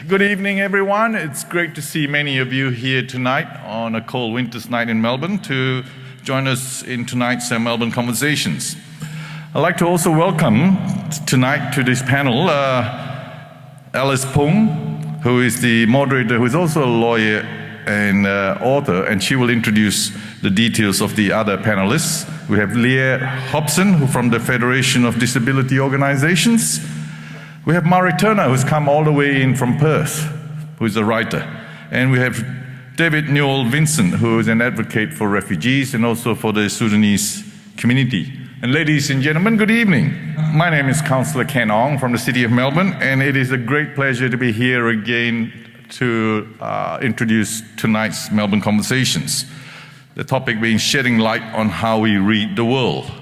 Good evening, everyone. It's great to see many of you here tonight on a cold winter's night in Melbourne to join us in tonight's Melbourne Conversations. I'd like to also welcome tonight to this panel Alice Pung, who is the moderator, who is also a lawyer and author, and she will introduce the details of the other panelists. We have Leah Hobson, who from the Federation of Disability Organizations. We have Murray Turner, who's come all the way in from Perth, who is a writer. And we have David Newell Vincent, who is an advocate for refugees and also for the Sudanese community. And ladies and gentlemen, good evening. My name is Councillor Ken Ong from the City of Melbourne, and it is a great pleasure to be here again to introduce tonight's Melbourne Conversations. The topic being shedding light on how we read the world.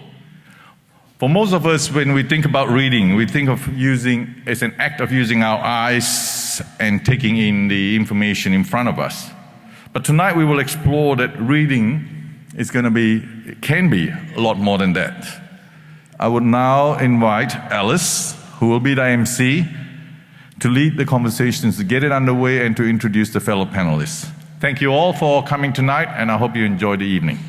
For most of us, when we think about reading, we think of using as an act of using our eyes and taking in the information in front of us. But tonight we will explore that reading can be a lot more than that. I would now invite Alice, who will be the MC, to lead the conversations, to get it underway and to introduce the fellow panelists. Thank you all for coming tonight, and I hope you enjoy the evening.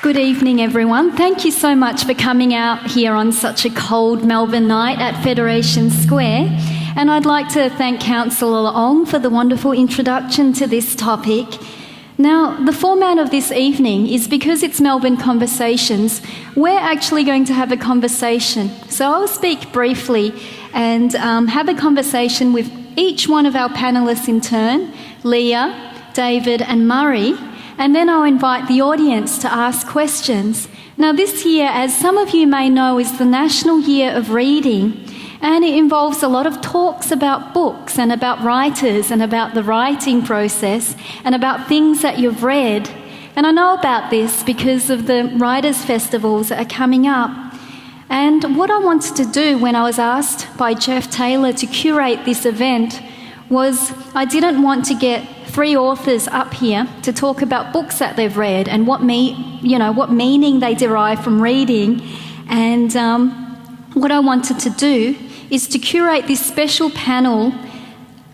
Good evening, everyone. Thank you so much for coming out here on such a cold Melbourne night at Federation Square. And I'd like to thank Councillor Ong for the wonderful introduction to this topic. Now, the format of this evening is because it's Melbourne Conversations, we're actually going to have a conversation. So I'll speak briefly and have a conversation with each one of our panellists in turn, Leah, David and Murray, and then I'll invite the audience to ask questions. Now this year, as some of you may know, is the National Year of Reading, and it involves a lot of talks about books and about writers and about the writing process and about things that you've read. And I know about this because of the Writers' Festivals that are coming up. And what I wanted to do when I was asked by Jeff Taylor to curate this event was I didn't want to get three authors up here to talk about books that they've read and what meaning they derive from reading. And what I wanted to do is to curate this special panel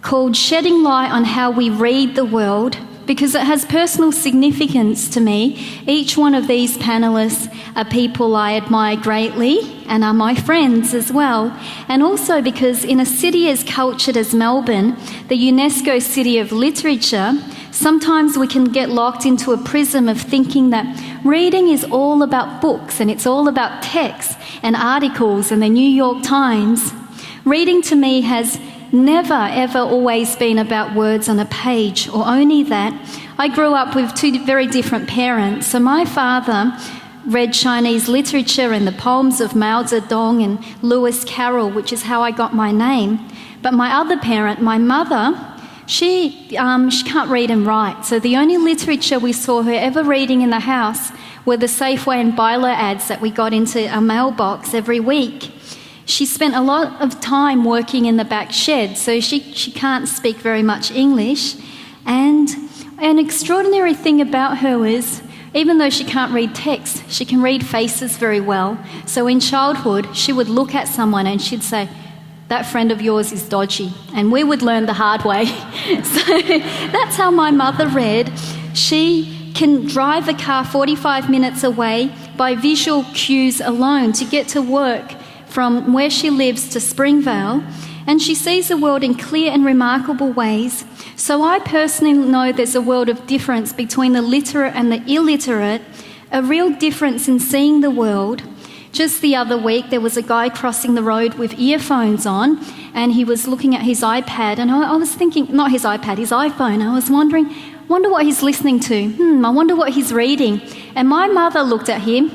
called Shedding Light on How We Read the World, because it has personal significance to me. Each one of these panellists are people I admire greatly and are my friends as well. And also because in a city as cultured as Melbourne, the UNESCO City of Literature, sometimes we can get locked into a prism of thinking that reading is all about books and it's all about texts and articles and the New York Times. Reading to me has never, ever always been about words on a page, or only that. I grew up with two very different parents. So my father read Chinese literature and the poems of Mao Zedong and Lewis Carroll, which is how I got my name. But my other parent, my mother, she can't read and write. So the only literature we saw her ever reading in the house were the Safeway and Byler ads that we got into our mailbox every week. She spent a lot of time working in the back shed, so she can't speak very much English. And an extraordinary thing about her is, even though she can't read text, she can read faces very well. So in childhood, she would look at someone and she'd say, "That friend of yours is dodgy." And we would learn the hard way. So that's how my mother read. She can drive a car 45 minutes away by visual cues alone to get to work from where she lives to Springvale, and she sees the world in clear and remarkable ways. So I personally know there's a world of difference between the literate and the illiterate, a real difference in seeing the world. Just the other week, there was a guy crossing the road with earphones on, and he was looking at his iPad, and I was thinking, not his iPad, his iPhone. I was wonder what he's listening to. I wonder what he's reading. And my mother looked at him,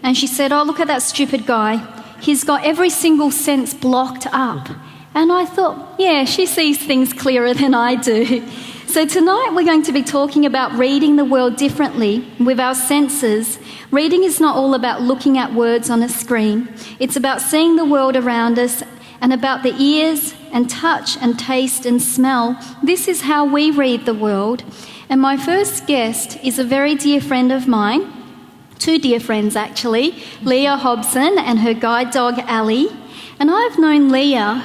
and she said, "Oh, look at that stupid guy. He's got every single sense blocked up." And I thought, yeah, she sees things clearer than I do. So tonight we're going to be talking about reading the world differently with our senses. Reading is not all about looking at words on a screen. It's about seeing the world around us and about the ears and touch and taste and smell. This is how we read the world. And my first guest is a very dear friend of mine, two dear friends actually, Leah Hobson and her guide dog Allie. And I've known Leah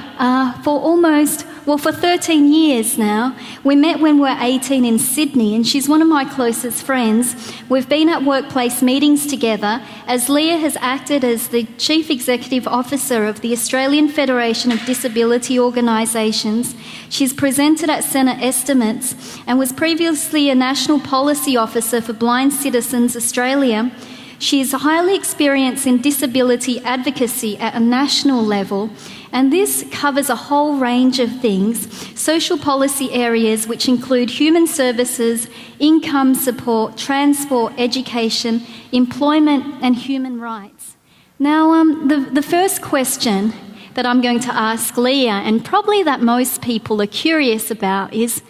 for 13 years now. We met when we were 18 in Sydney, and she's one of my closest friends. We've been at workplace meetings together as Leah has acted as the Chief Executive Officer of the Australian Federation of Disability Organisations. She's presented at Senate estimates and was previously a National Policy Officer for Blind Citizens Australia. She is highly experienced in disability advocacy at a national level, and this covers a whole range of things, social policy areas which include human services, income support, transport, education, employment and human rights. Now, the first question that I'm going to ask Leah, and probably that most people are curious about, is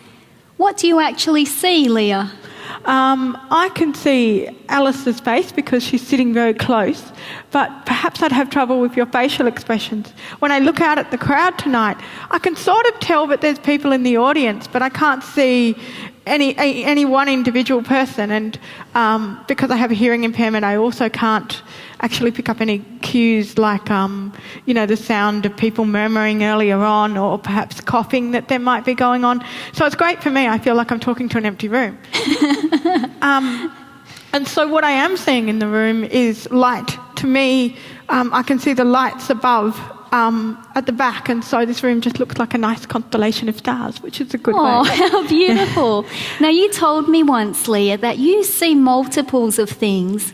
what do you actually see, Leah? I can see Alice's face because she's sitting very close, but perhaps I'd have trouble with your facial expressions. When I look out at the crowd tonight, I can sort of tell that there's people in the audience, but I can't see any one individual person. And because I have a hearing impairment, I also can't actually pick up any cues like, the sound of people murmuring earlier on, or perhaps coughing that there might be going on. So it's great for me. I feel like I'm talking to an empty room. And so what I am seeing in the room is light. To me, I can see the lights above at the back, and so this room just looks like a nice constellation of stars, which is a good way. Oh, how beautiful. Now, you told me once, Leah, that you see multiples of things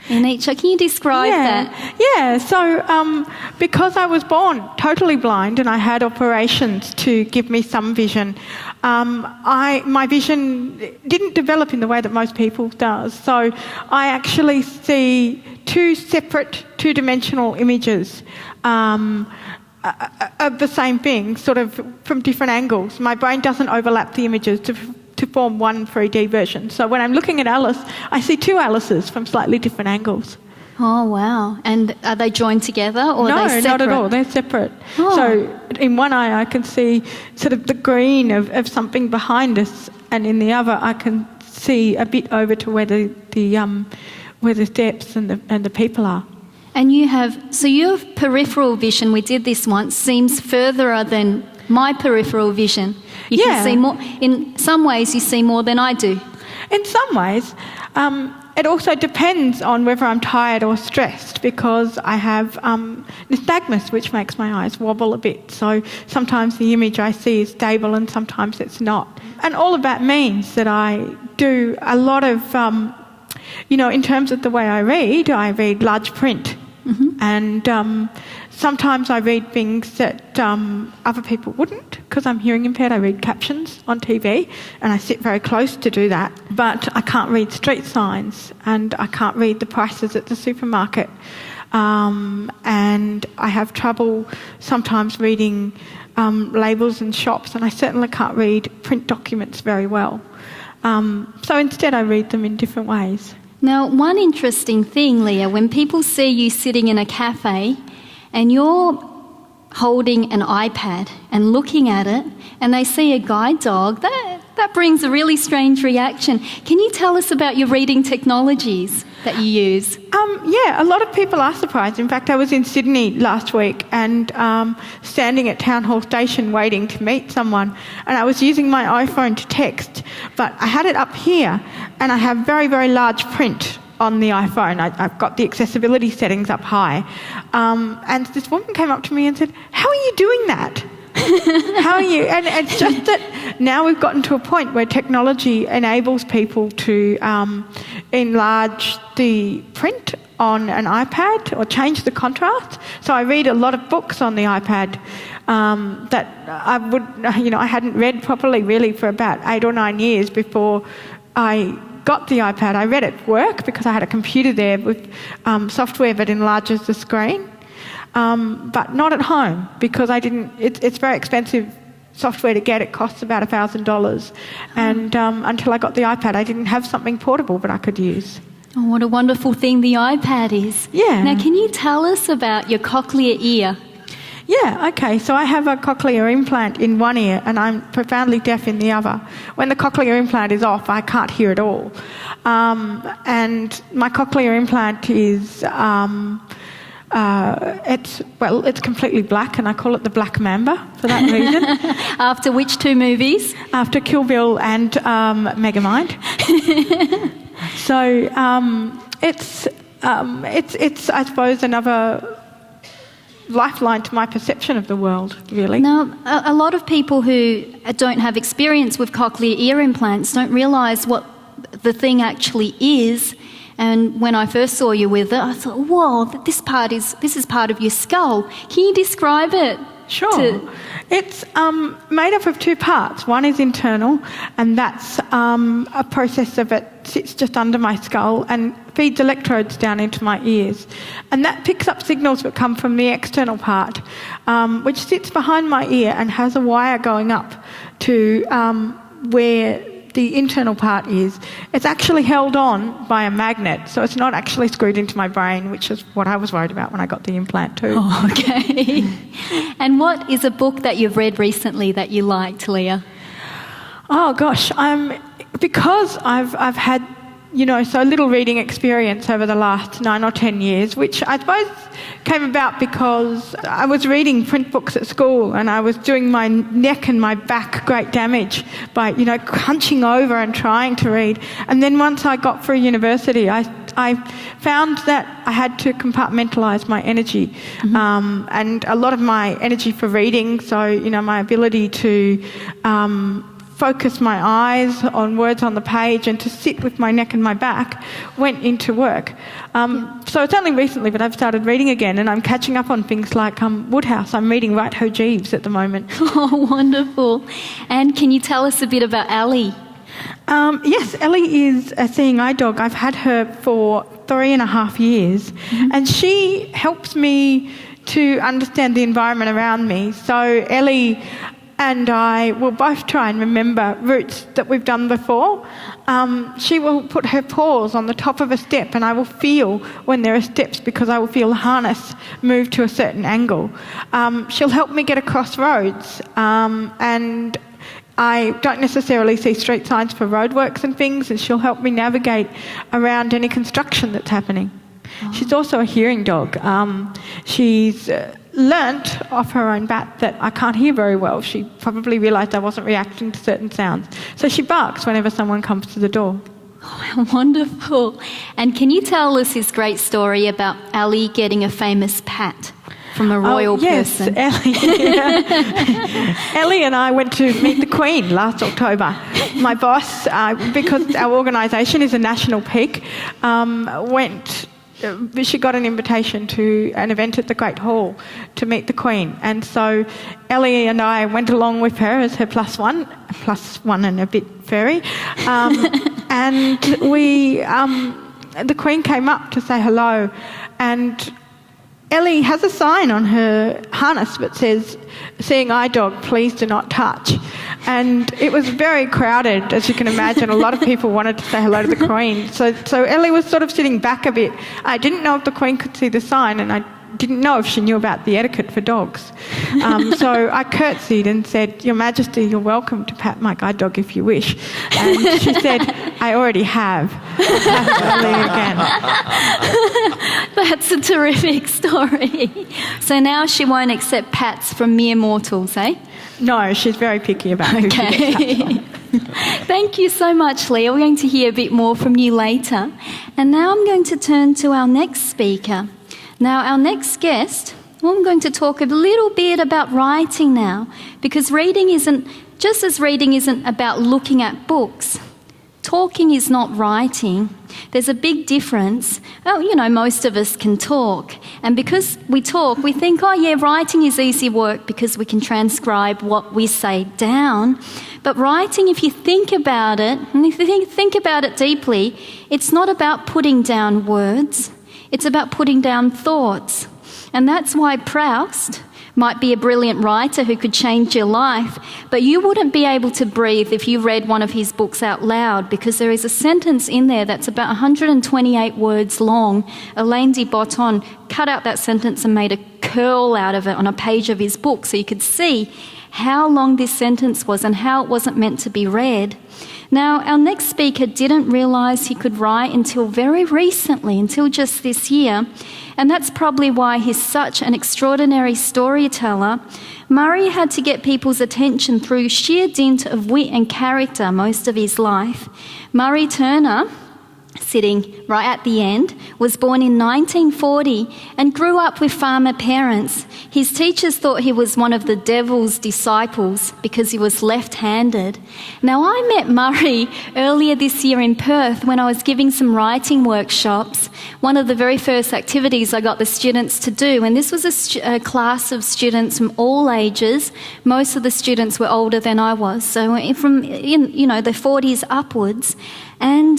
in each. Can you describe that? Yeah, so because I was born totally blind and I had operations to give me some vision, my vision didn't develop in the way that most people does. So I actually see two separate two-dimensional images of the same thing, sort of from different angles. My brain doesn't overlap the images to form one 3D version. So when I'm looking at Alice, I see two Alices from slightly different angles. Oh, wow. And are they joined together, or no, are they separate? No, not at all. They're separate. Oh. So in one eye I can see sort of the green of something behind us, and in the other I can see a bit over to where the steps and the people are. And your peripheral vision, we did this once, seems further than my peripheral vision. You can see more. In some ways, you see more than I do. In some ways. It also depends on whether I'm tired or stressed, because I have nystagmus, which makes my eyes wobble a bit. So sometimes the image I see is stable and sometimes it's not. And all of that means that I do a lot of, in terms of the way I read large print. Mm-hmm. And sometimes I read things that other people wouldn't, because I'm hearing impaired. I read captions on TV, and I sit very close to do that. But I can't read street signs, and I can't read the prices at the supermarket. And I have trouble sometimes reading labels in shops, and I certainly can't read print documents very well. So instead I read them in different ways. Now, one interesting thing, Leah, when people see you sitting in a cafe and you're holding an iPad and looking at it, and they see a guide dog, that brings a really strange reaction. Can you tell us about your reading technologies that you use? A lot of people are surprised. In fact, I was in Sydney last week and standing at Town Hall Station waiting to meet someone, and I was using my iPhone to text, but I had it up here, and I have very, very large print on the iPhone. I've got the accessibility settings up high. And this woman came up to me and said, "How are you doing that? How are you?" And it's just that now we've gotten to a point where technology enables people to enlarge the print on an iPad or change the contrast. So I read a lot of books on the iPad that I hadn't read properly really for about 8 or 9 years before I got the iPad. I read at work because I had a computer there with software that enlarges the screen, but not at home because I didn't. It's very expensive software to get. It costs about $1,000, and until I got the iPad, I didn't have something portable that I could use. Oh, what a wonderful thing the iPad is. Yeah. Now, can you tell us about your cochlear ear? Yeah, okay. So I have a cochlear implant in one ear and I'm profoundly deaf in the other. When the cochlear implant is off, I can't hear at all. And my cochlear implant is, it's completely black, and I call it the Black Mamba for that reason. After which two movies? After Kill Bill and Megamind. So it's I suppose another lifeline to my perception of the world, really. Now, a lot of people who don't have experience with cochlear ear implants don't realise what the thing actually is. And when I first saw you with it, I thought, whoa, this is part of your skull. Can you describe it? Sure. It's made up of two parts. One is internal, and that's a process of it sits just under my skull and feeds electrodes down into my ears. And that picks up signals that come from the external part, which sits behind my ear and has a wire going up to where the internal part is. It's actually held on by a magnet, so it's not actually screwed into my brain, which is what I was worried about when I got the implant too. Oh, okay. And what is a book that you've read recently that you liked, Leah? Oh gosh, because I've had so little reading experience over the last 9 or 10 years, which I suppose came about because I was reading print books at school and I was doing my neck and my back great damage by, hunching over and trying to read. And then once I got through university, I found that I had to compartmentalise my energy, mm-hmm. And a lot of my energy for reading, so, my ability to focus my eyes on words on the page and to sit with my neck and my back went into work. So it's only recently that I've started reading again, and I'm catching up on things like Woodhouse. I'm reading Right Ho Jeeves at the moment. Oh, wonderful. And can you tell us a bit about Ellie? Yes, Ellie is a seeing eye dog. I've had her for 3.5 years, mm-hmm. and she helps me to understand the environment around me. So Ellie and I will both try and remember routes that we've done before. She will put her paws on the top of a step and I will feel when there are steps because I will feel the harness move to a certain angle. She'll help me get across roads, and I don't necessarily see street signs for roadworks and things, and she'll help me navigate around any construction that's happening. Oh. She's also a hearing dog. She's learnt off her own bat that I can't hear very well. She probably realised I wasn't reacting to certain sounds. So she barks whenever someone comes to the door. Oh, how wonderful. And can you tell us this great story about Ellie getting a famous pat from a royal person? Yes, Ellie. Ellie and I went to meet the Queen last October. My boss, because our organisation is a national peak, she got an invitation to an event at the Great Hall to meet the Queen. And so Ellie and I went along with her as her plus one and a bit furry. And the Queen came up to say hello. And Ellie has a sign on her harness that says, "Seeing eye dog, please do not touch." And it was very crowded, as you can imagine. A lot of people wanted to say hello to the Queen. So Ellie was sort of sitting back a bit. I didn't know if the Queen could see the sign, and I didn't know if she knew about the etiquette for dogs. So I curtsied and said, "Your Majesty, you're welcome to pat my guide dog if you wish." And she said, "I already have." Ellie again. That's a terrific story. So now she won't accept pats from mere mortals, eh? No, she's very picky about who she gets pats from. Thank you so much, Leah. We're going to hear a bit more from you later. And now I'm going to turn to our next speaker. Now, our next guest, I'm going to talk a little bit about writing now, because reading isn't about looking at books. Talking is not writing. There's a big difference. Most of us can talk. And because we talk, we think, writing is easy work because we can transcribe what we say down. But writing, if you think about it, and if you think about it deeply, it's not about putting down words. It's about putting down thoughts. And that's why Proust might be a brilliant writer who could change your life, but you wouldn't be able to breathe if you read one of his books out loud, because there is a sentence in there that's about 128 words long. Alain de Botton cut out that sentence and made a curl out of it on a page of his book so you could see how long this sentence was and how it wasn't meant to be read. Now, our next speaker didn't realise he could write until very recently, until just this year, and that's probably why he's such an extraordinary storyteller. Murray had to get people's attention through sheer dint of wit and character most of his life. Murray Turner, sitting right at the end, was born in 1940 and grew up with farmer parents. His teachers thought he was one of the devil's disciples because he was left-handed. Now, I met Murray earlier this year in Perth when I was giving some writing workshops. One of the very first activities I got the students to do, and this was a class of students from all ages. Most of the students were older than I was, so from the 40s upwards. And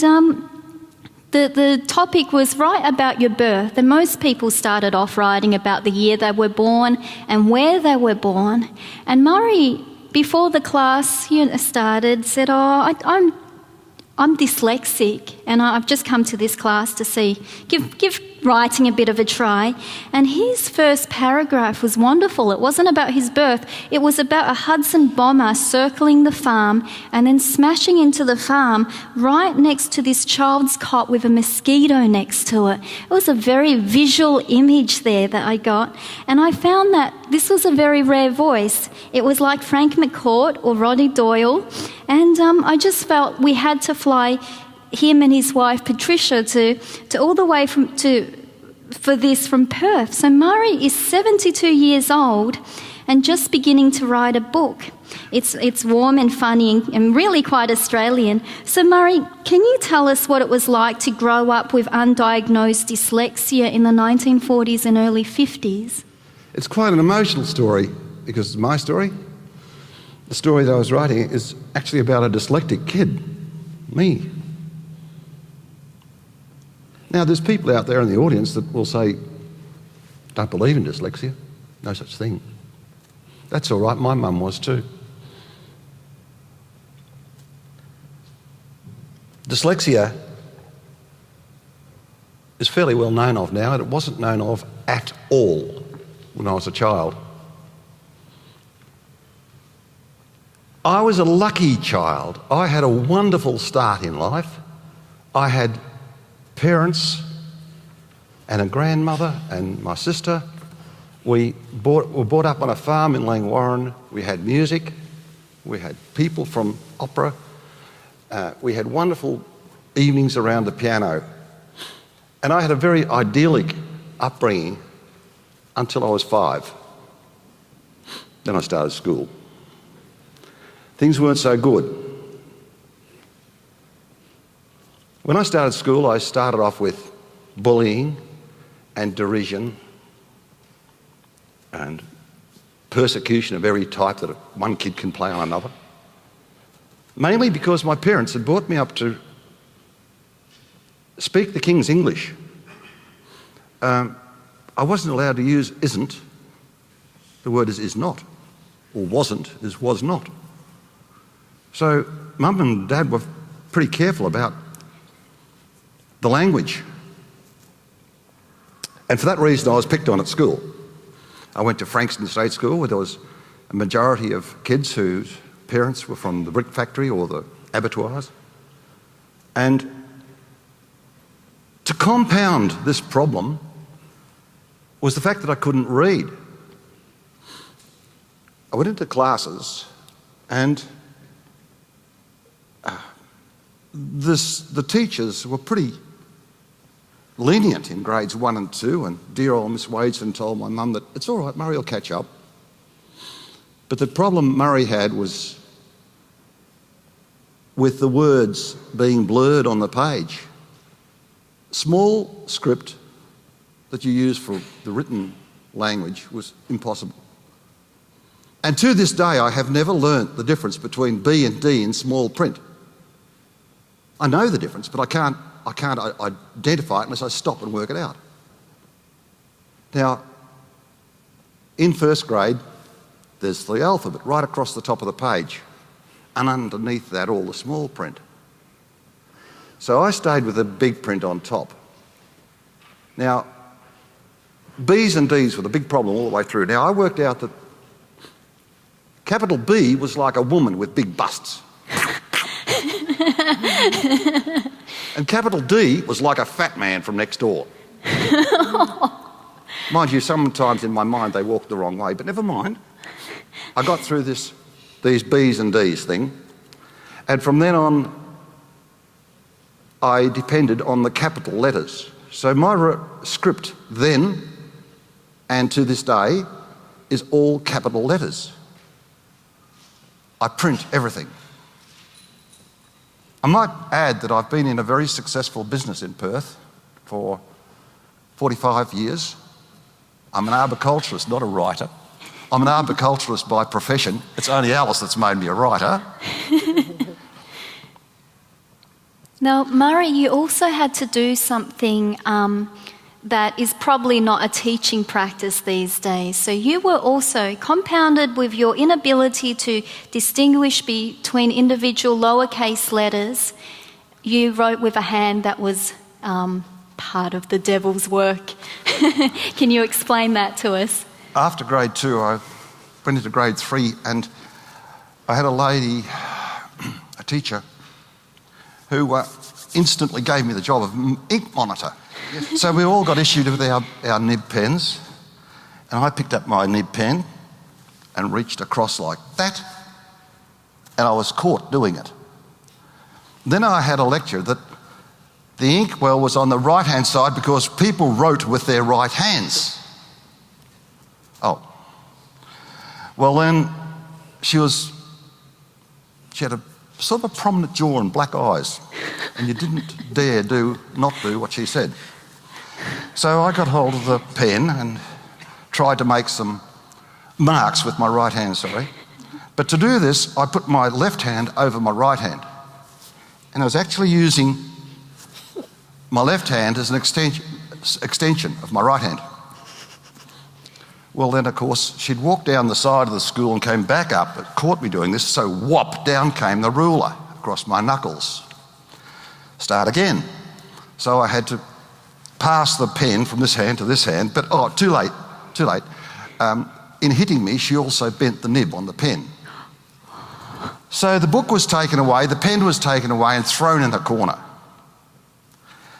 the topic was write about your birth, and most people started off writing about the year they were born and where they were born. And Murray, before the class started, said, I'm dyslexic, and I've just come to this class to give writing a bit of a try. And his first paragraph was wonderful. It wasn't about his birth. It was about a Hobson bomber circling the farm and then smashing into the farm right next to this child's cot with a mosquito next to it. It was a very visual image there that I got. And I found that this was a very rare voice. It was like Frank McCourt or Roddy Doyle. And I just felt we had to fly him and his wife Patricia to all the way for this from Perth. So Murray is 72 years old and just beginning to write a book. It's warm and funny and really quite Australian. So Murray, can you tell us what it was like to grow up with undiagnosed dyslexia in the 1940s and early 50s? It's quite an emotional story because it's my story. The story that I was writing is actually about a dyslexic kid, me. Now, there's people out there in the audience that will say, don't believe in dyslexia, no such thing. That's all right, my mum was too. Dyslexia is fairly well known of now, and it wasn't known of at all when I was a child. I was a lucky child. I had a wonderful start in life. I had parents and a grandmother and my sister. We were brought up on a farm in Langwarrin. We had music. We had people from opera. We had wonderful evenings around the piano. And I had a very idyllic upbringing until I was 5. Then I started school. Things weren't so good. When I started school, I started off with bullying and derision and persecution of every type that one kid can play on another. Mainly because my parents had brought me up to speak the King's English. I wasn't allowed to use isn't. The word is not. Or wasn't is was not. So Mum and Dad were pretty careful about the language. And for that reason, I was picked on at school. I went to Frankston State School, where there was a majority of kids whose parents were from the brick factory or the abattoirs. And to compound this problem was the fact that I couldn't read. I went into classes and the teachers were pretty lenient in grades 1 and 2, and dear old Miss Wadeson told my mum that it's all right, Murray will catch up. But the problem Murray had was with the words being blurred on the page. Small script that you use for the written language was impossible. And to this day, I have never learnt the difference between B and D in small print. I know the difference, but I can't identify it unless I stop and work it out. Now, in first grade, there's the alphabet right across the top of the page, and underneath that, all the small print. So I stayed with the big print on top. Now, B's and D's were the big problem all the way through. Now, I worked out that capital B was like a woman with big busts. And capital D was like a fat man from next door. Mind you, sometimes in my mind they walked the wrong way, but never mind. I got through these B's and D's thing, and from then on I depended on the capital letters. So my script then and to this day is all capital letters. I print everything. I might add that I've been in a very successful business in Perth for 45 years. I'm an arboriculturist, not a writer. I'm an arboriculturist by profession. It's only Alice that's made me a writer. Now, Murray, you also had to do something that is probably not a teaching practice these days. So you were also compounded with your inability to distinguish between individual lowercase letters. You wrote with a hand that was part of the devil's work. Can you explain that to us? After grade 2, I went into grade 3, and I had a lady, a teacher, who instantly gave me the job of ink monitor. So we all got issued with our nib pens, and I picked up my nib pen and reached across like that, and I was caught doing it. Then I had a lecture that the inkwell was on the right-hand side because people wrote with their right hands. Oh. Well, then she had a sort of a prominent jaw and black eyes, and you didn't dare not do what she said. So I got hold of the pen and tried to make some marks with my right hand, But to do this, I put my left hand over my right hand. And I was actually using my left hand as an extension of my right hand. Well, then, of course, she'd walked down the side of the school and came back up, but caught me doing this, so whop, down came the ruler across my knuckles. Start again. So I had to pass the pen from this hand to this hand, but too late. In hitting me, she also bent the nib on the pen. So the book was taken away, the pen was taken away and thrown in the corner.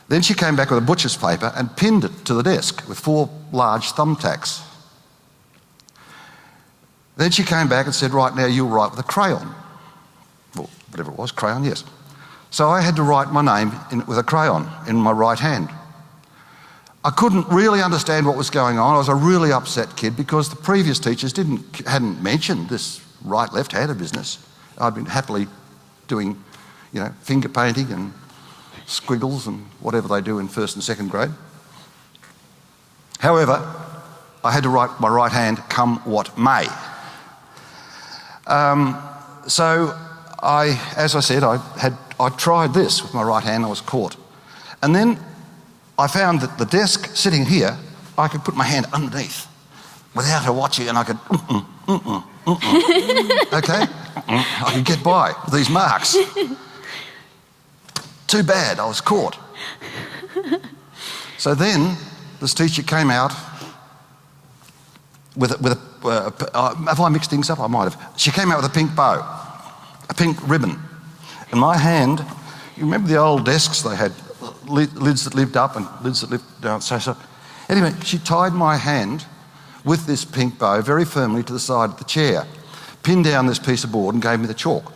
Then she came back with a butcher's paper and pinned it to the desk with 4 large thumbtacks. Then she came back and said, right, now you'll write with a crayon. Well, whatever it was, crayon, yes. So I had to write my name with a crayon in my right hand. I couldn't really understand what was going on. I was a really upset kid because the previous teachers hadn't mentioned this right-left-handed business. I'd been happily doing, finger painting and squiggles and whatever they do in 1st and 2nd grade. However, I had to write my right hand come what may. So as I said, I tried this with my right hand. I was caught. And then I found that the desk sitting here, I could put my hand underneath without her watching, and I could, okay? I could get by with these marks. Too bad, I was caught. So then this teacher came out have I mixed things up? I might have. She came out with a pink bow, a pink ribbon. And my hand, you remember the old desks they had, lids that lived up and lids that lived down. So anyway, she tied my hand with this pink bow very firmly to the side of the chair, pinned down this piece of board and gave me the chalk.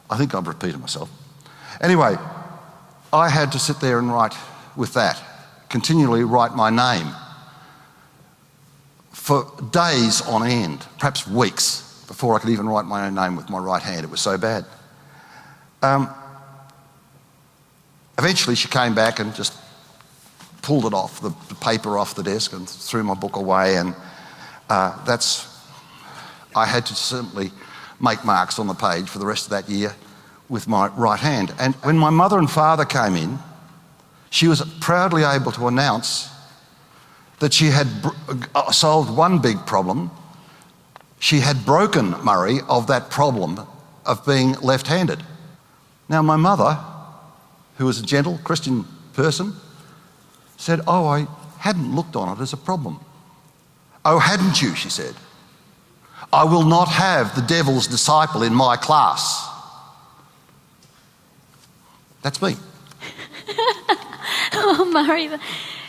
I think I've repeated myself. Anyway, I had to sit there and write with that, continually write my name for days on end, perhaps weeks, before I could even write my own name with my right hand. It was so bad. Eventually she came back and just pulled it off, the paper off the desk, and threw my book away, and I had to certainly make marks on the page for the rest of that year with my right hand. And when my mother and father came in, she was proudly able to announce that she had solved one big problem. She had broken Murray of that problem of being left-handed. Now my mother, who was a gentle Christian person, said, hadn't looked on it as a problem. "Oh, hadn't you?" she said. "I will not have the devil's disciple in my class." That's me. Oh, Murray,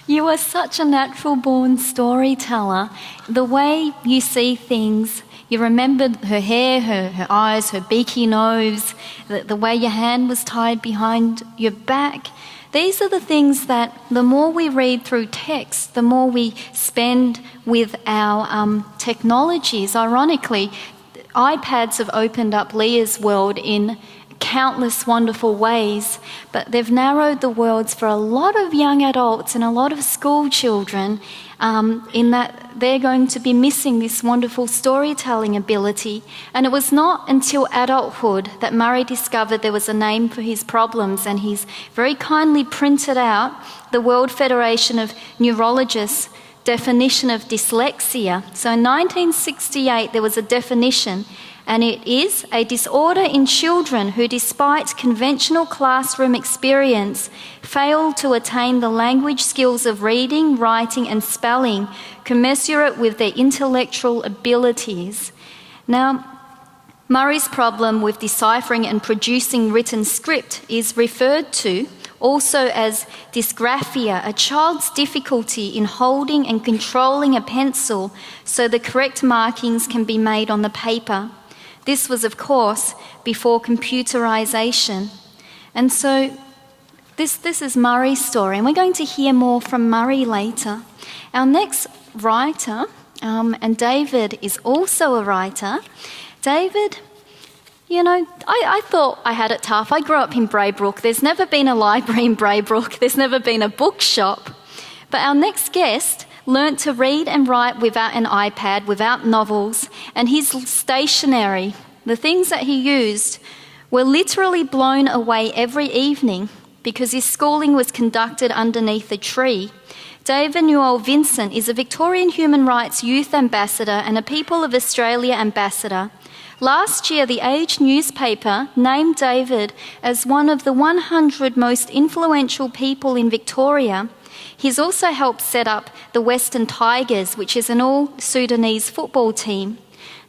you are such a natural-born storyteller. The way you see things, you remembered her hair, her eyes, her beaky nose, the way your hand was tied behind your back. These are the things that the more we read through text, the more we spend with our technologies. Ironically, iPads have opened up Leah's world in countless wonderful ways, but they've narrowed the worlds for a lot of young adults and a lot of school children, in that they're going to be missing this wonderful storytelling ability. And it was not until adulthood that Murray discovered there was a name for his problems, and he's very kindly printed out the World Federation of Neurologists' definition of dyslexia. So in 1968 there was a definition, and it is a disorder in children who, despite conventional classroom experience, fail to attain the language skills of reading, writing and spelling commensurate with their intellectual abilities. Now, Murray's problem with deciphering and producing written script is referred to also as dysgraphia, a child's difficulty in holding and controlling a pencil so the correct markings can be made on the paper. This was, of course, before computerisation. And so this is Murray's story, and we're going to hear more from Murray later. Our next writer, and David is also a writer. David, you know, I thought I had it tough. I grew up in Braybrook. There's never been a library in Braybrook. There's never been a bookshop. But our next guest learnt to read and write without an iPad, without novels, and his stationery, the things that he used, were literally blown away every evening because his schooling was conducted underneath a tree. David Newell Vincent is a Victorian Human Rights Youth Ambassador and a People of Australia Ambassador. Last year, the Age newspaper named David as one of the 100 most influential people in Victoria. He's also helped set up the Western Tigers, which is an all-Sudanese football team.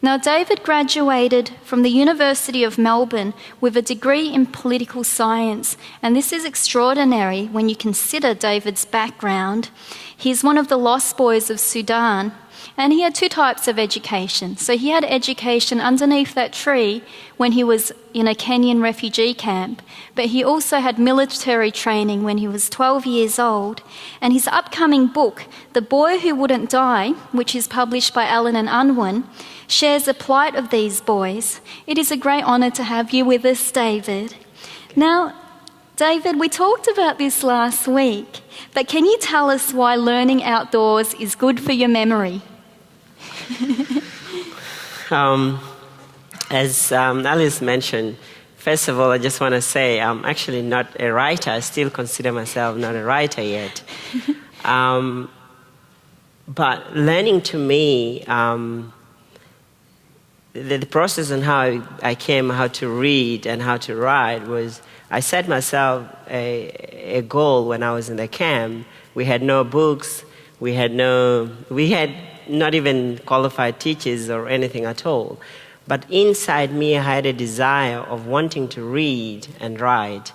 Now, David graduated from the University of Melbourne with a degree in political science, and this is extraordinary when you consider David's background. He's one of the lost boys of Sudan, and he had two types of education. So he had education underneath that tree when he was in a Kenyan refugee camp, but he also had military training when he was 12 years old. And his upcoming book, The Boy Who Wouldn't Die, which is published by Allen and Unwin, shares the plight of these boys. It is a great honour to have you with us, David. Now, David, we talked about this last week, but can you tell us why learning outdoors is good for your memory? As Alice mentioned, first of all, I just want to say I'm actually not a writer. I still consider myself not a writer yet. But learning to me, the process and how I came how to read and how to write was I set myself a goal when I was in the camp. We had no books. We had not even qualified teachers or anything at all. But inside me, I had a desire of wanting to read and write.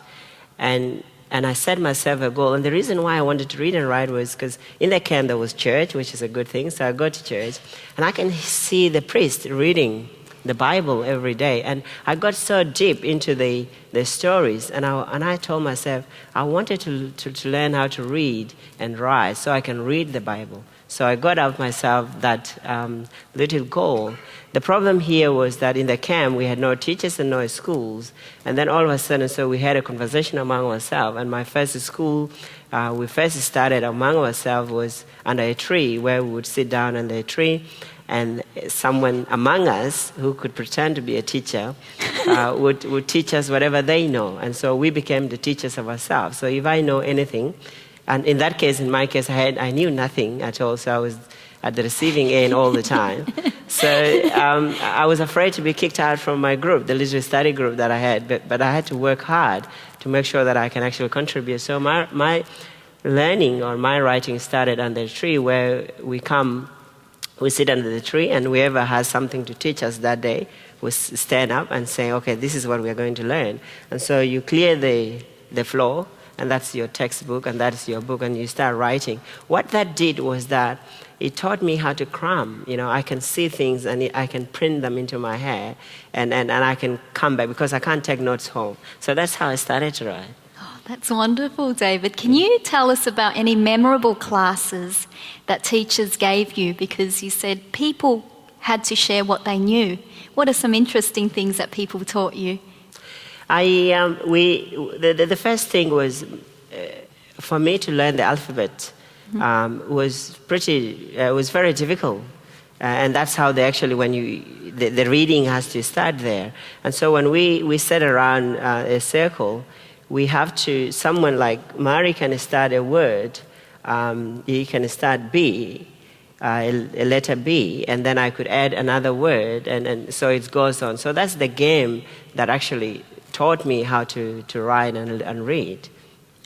And I set myself a goal. And the reason why I wanted to read and write was because in the camp there was church, which is a good thing. So I go to church, and I can see the priest reading the Bible every day. And I got so deep into the stories, and I told myself I wanted to learn how to read and write so I can read the Bible. So I got out myself that little goal. The problem here was that in the camp we had no teachers and no schools. And then all of a sudden, so we had a conversation among ourselves. And my first school, we first started among ourselves was under a tree where we would sit down under a tree. And someone among us who could pretend to be a teacher would teach us whatever they know. And so we became the teachers of ourselves. So if I know anything, and in that case, in my case, I knew nothing at all, so I was at the receiving end all the time. So I was afraid to be kicked out from my group, the literary study group that I had, but I had to work hard to make sure that I can actually contribute. So my learning or my writing started under the tree, where we sit under the tree, and whoever has something to teach us that day will stand up and say, okay, this is what we are going to learn. And so you clear the floor, and that's your textbook, and that's your book, and you start writing. What that did was that it taught me how to cram. I can see things, and I can print them into my head, and I can come back, because I can't take notes home. So that's how I started to write. Oh, that's wonderful, David. Can you tell us about any memorable classes that teachers gave you? Because you said people had to share what they knew. What are some interesting things that people taught you? The first thing was for me to learn the alphabet. Was very difficult, and that's how the reading has to start there. And so when we sit around a circle, we have to, someone like Mari can start a word, he can start B, a letter B, and then I could add another word, and so it goes on. So that's the game that actually taught me how to write and read.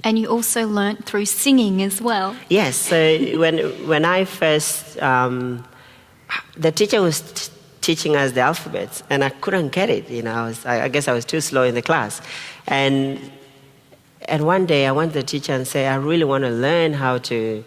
And you also learnt through singing as well. Yes. So when I first, the teacher was teaching us the alphabets, and I couldn't get it. I guess I was too slow in the class, and one day I went to the teacher and said, I really want to learn how to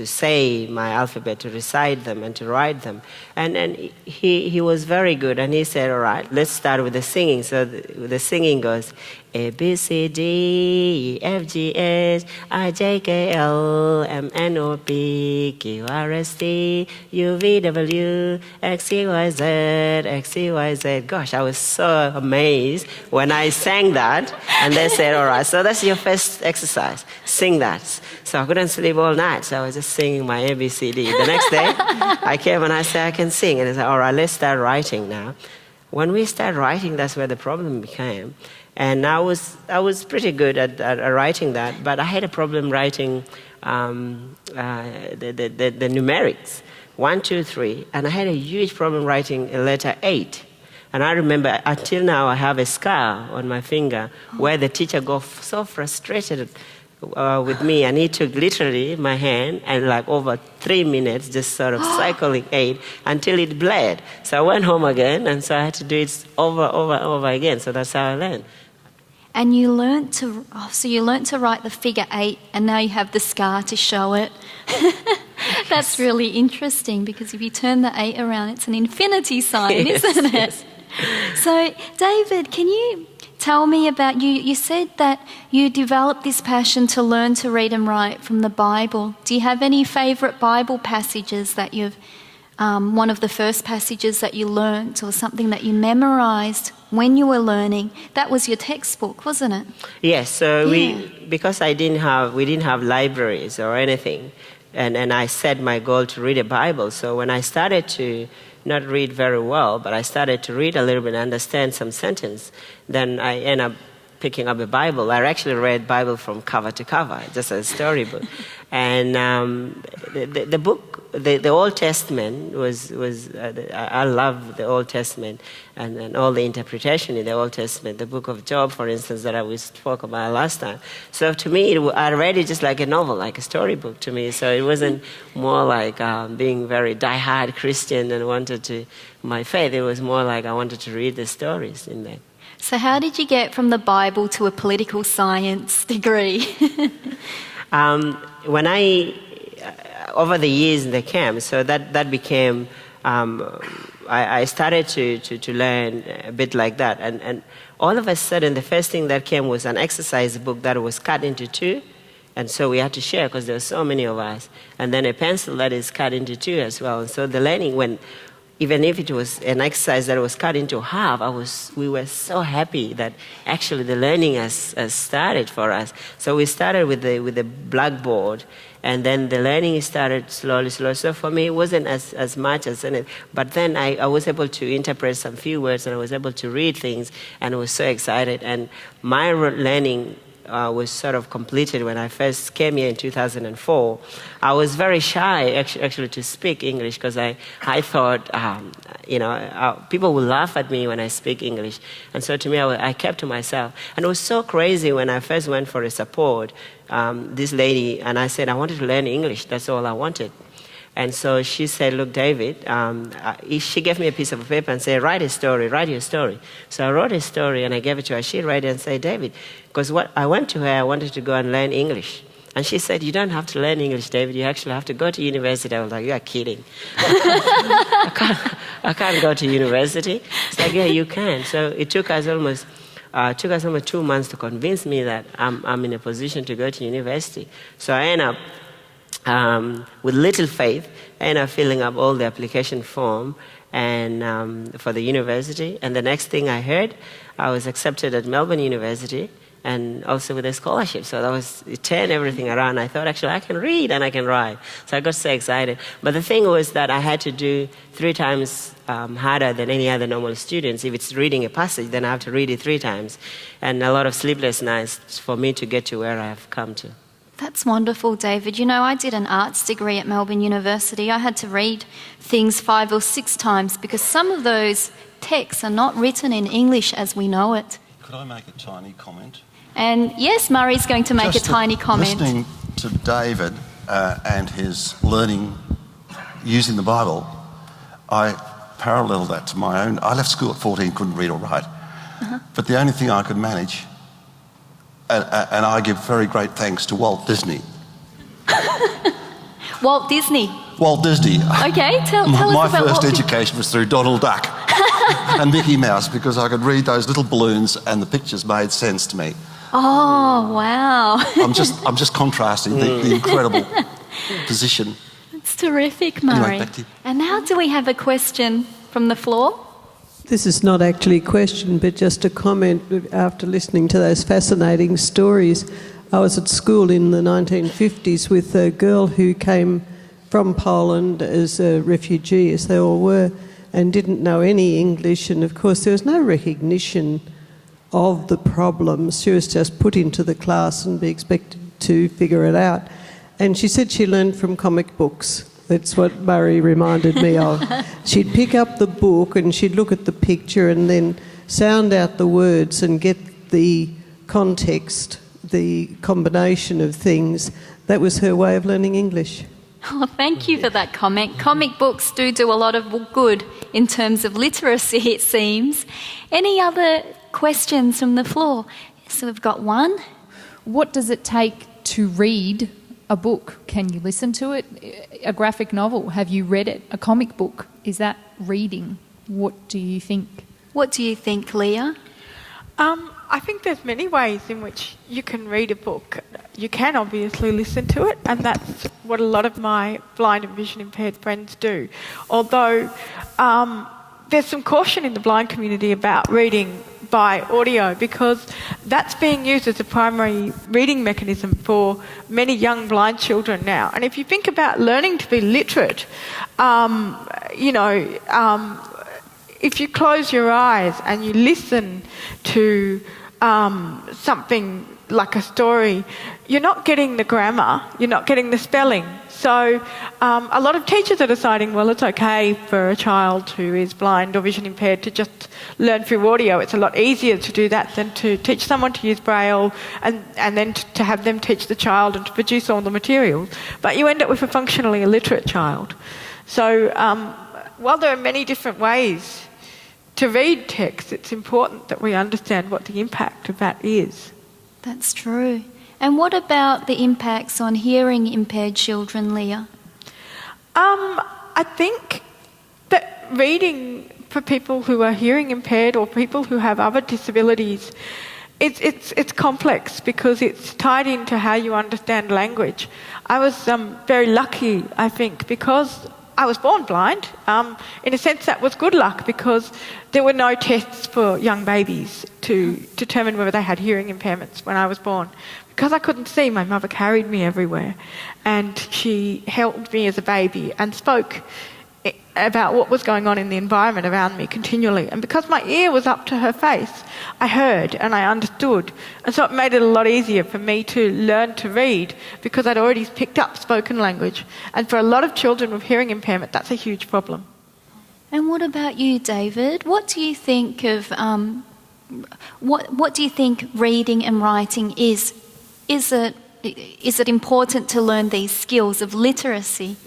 say my alphabet, to recite them and to write them. And he was very good, and he said, all right, let's start with the singing. So the singing goes, A, B, C, D, E, F, G, H, I, J, K, L, M, N, O, P, Q, R, S, T, U, V, W, X, Y, Z, X, Y, Z. Gosh, I was so amazed when I sang that, and they said, all right, so that's your first exercise, sing that. So I couldn't sleep all night, so I was just singing my A, B, C, D. The next day, I came and I said, I can sing. And I said, all right, let's start writing now. When we started writing, that's where the problem became. And I was pretty good at writing that, but I had a problem writing the numerics, 1, 2, 3, and I had a huge problem writing a letter 8. And I remember, until now, I have a scar on my finger where the teacher got so frustrated with me, and he took literally my hand and like over 3 minutes just sort of cycling 8 until it bled. So I went home again, and so I had to do it over again. So that's how I learned. And you learnt to write the figure 8, and now you have the scar to show it. That's really interesting, because if you turn the 8 around, it's an infinity sign, isn't it? Yes. So, David, can you tell me about you said that you developed this passion to learn to read and write from the Bible. Do you have any favourite Bible passages that you've, one of the first passages that you learnt, or something that you memorised when you were learning? That was your textbook, wasn't it? Yes, so because we didn't have libraries or anything, and I set my goal to read a Bible. So when I started to not read very well, but I started to read a little bit and understand some sentence, then I ended up picking up a Bible. I actually read Bible from cover to cover, just as a storybook. And the book, the Old Testament was I love the Old Testament and all the interpretation in the Old Testament. The book of Job, for instance, that we spoke about last time. So to me, I read it just like a novel, like a storybook to me. So it wasn't more like being very die-hard Christian and wanted to my faith. It was more like I wanted to read the stories in there. So how did you get from the Bible to a political science degree? When over the years in the camp, so that became, I started to learn a bit like that. And all of a sudden, the first thing that came was an exercise book that was cut into 2. And so we had to share because there were so many of us. And then a pencil that is cut into 2 as well. And so the learning went, even if it was an exercise that was cut into half, we were so happy that actually the learning has started for us. So we started with the blackboard, and then the learning started slowly. So for me, it wasn't as much as in it. But then I was able to interpret some few words, and I was able to read things, and I was so excited. And my learning was sort of completed when I first came here in 2004, I was very shy actually to speak English because I thought, people will laugh at me when I speak English. And so to me, I kept to myself. And it was so crazy when I first went for a support, this lady, and I said, I wanted to learn English. That's all I wanted. And so she said, look, David, she gave me a piece of paper and said, write your story. So I wrote a story and I gave it to her. She read it and said, David, because I went to her, I wanted to go and learn English. And she said, you don't have to learn English, David. You actually have to go to university. I was like, you are kidding. I can't go to university. It's like, yeah, you can. So it took us almost 2 months to convince me that I'm in a position to go to university. So I ended up, with little faith, I ended up filling up all the application form and for the university. And the next thing I heard, I was accepted at Melbourne University and also with a scholarship. So it turned everything around. I thought, actually, I can read and I can write. So I got so excited. But the thing was that I had to do 3 times harder than any other normal students. If it's reading a passage, then I have to read it 3 times. And a lot of sleepless nights for me to get to where I have come to. That's wonderful, David. You know, I did an arts degree at Melbourne University. I had to read things 5 or 6 times because some of those texts are not written in English as we know it. Could I make a tiny comment? And yes, Murray's going to make a tiny comment. Listening to David and his learning using the Bible, I paralleled that to my own. I left school at 14, couldn't read or write. But the only thing I could manage, and I give very great thanks to Walt Disney. Walt Disney? Walt Disney. Okay, tell us about my first Walt education was through Donald Duck and Mickey Mouse because I could read those little balloons and the pictures made sense to me. Oh, wow. I'm just contrasting the incredible position. It's terrific, Murray. Anyway, back to you. And now do we have a question from the floor? This is not actually a question, but just a comment after listening to those fascinating stories. I was at school in the 1950s with a girl who came from Poland as a refugee, as they all were, and didn't know any English. And, of course, there was no recognition of the problems. She was just put into the class and be expected to figure it out. And she said she learned from comic books. That's what Murray reminded me of. She'd pick up the book and she'd look at the picture and then sound out the words and get the context, the combination of things. That was her way of learning English. Oh, thank you for that comment. Comic books do a lot of good in terms of literacy, it seems. Any other questions from the floor? So we've got one. What does it take to read a book? Can you listen to it? A graphic novel, have you read it? A comic book, is that reading? What do you think? What do you think, Leah? I think there's many ways in which you can read a book. You can obviously listen to it, and that's what a lot of my blind and vision impaired friends do. Although there's some caution in the blind community about reading by audio because that's being used as a primary reading mechanism for many young blind children now. And if you think about learning to be literate, if you close your eyes and you listen to something like a story, you're not getting the grammar, you're not getting the spelling. So a lot of teachers are deciding, well, it's okay for a child who is blind or vision impaired to just learn through audio. It's a lot easier to do that than to teach someone to use Braille and then to have them teach the child and to produce all the materials. But you end up with a functionally illiterate child. So while there are many different ways to read text, it's important that we understand what the impact of that is. That's true. And what about the impacts on hearing impaired children, Leah? I think that reading for people who are hearing impaired or people who have other disabilities, it's complex because it's tied into how you understand language. I was very lucky, I think, because I was born blind. In a sense, that was good luck because there were no tests for young babies to determine whether they had hearing impairments when I was born. Because I couldn't see, my mother carried me everywhere and she held me as a baby and spoke about what was going on in the environment around me continually. And because my ear was up to her face, I heard and I understood. And so it made it a lot easier for me to learn to read because I'd already picked up spoken language. And for a lot of children with hearing impairment, that's a huge problem. And what about you, David? What do you think of what do you think reading and writing is? Is it important to learn these skills of literacy?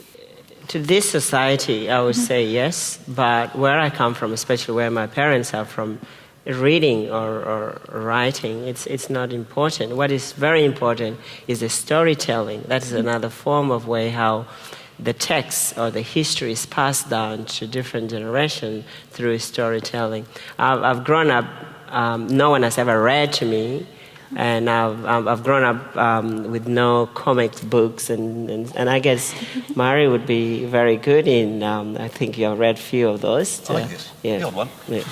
To this society, I would say yes, but where I come from, especially where my parents are from, reading or writing, it's not important. What is very important is the storytelling. That is another form of way how the text or the history is passed down to different generations through storytelling. I've grown up, no one has ever read to me, and I've grown up with no comic books, and I guess Mari would be very good in, I think you've read a few of those. I like this. Yeah. The old one. Yeah.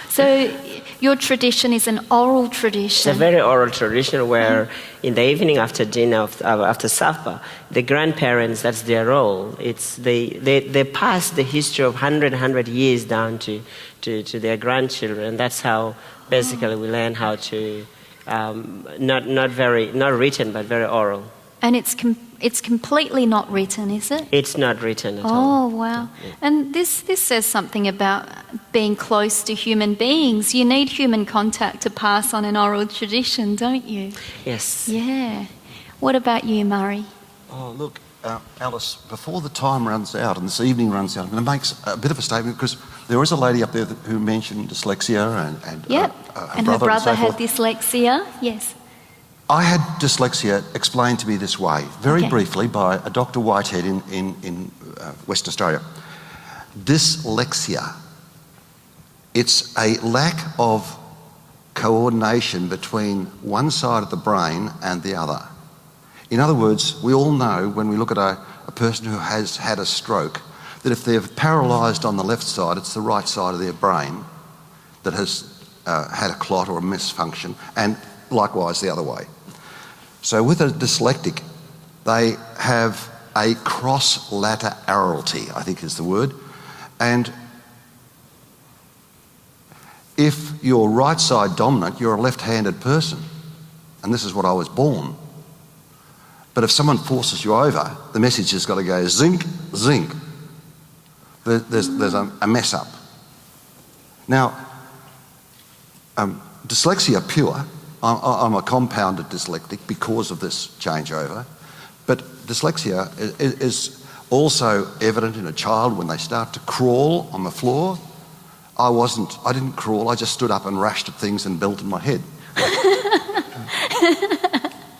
So your tradition is an oral tradition. It's a very oral tradition where in the evening after dinner, after supper, the grandparents, that's their role. It's they pass the history of 100 years down to their grandchildren. That's how basically we learn how to, not written, but very oral. And it's completely not written, is it? It's not written at all. Oh, wow. And this says something about being close to human beings. You need human contact to pass on an oral tradition, don't you? Yes. Yeah. What about you, Murray? Oh, look, Alice, before the time runs out and this evening runs out, I'm going to make a bit of a statement because there was a lady up there who mentioned dyslexia and Yep. And her brother had dyslexia, yes. I had dyslexia explained to me this way, very Okay. briefly, by a Dr. Whitehead in Western Australia. Dyslexia, it's a lack of coordination between one side of the brain and the other. In other words, we all know when we look at a person who has had a stroke that if they're paralysed on the left side, it's the right side of their brain that has had a clot or a misfunction, and likewise the other way. So with a dyslexic, they have a cross-laterality, I think is the word. And if you're right side dominant, you're a left-handed person. And this is what I was born. But if someone forces you over, the message has got to go zinc, zinc. There's a mess up. Now, dyslexia pure, I'm a compounded dyslexic because of this changeover, but dyslexia is also evident in a child when they start to crawl on the floor. I didn't crawl, I just stood up and rushed at things and belted my head.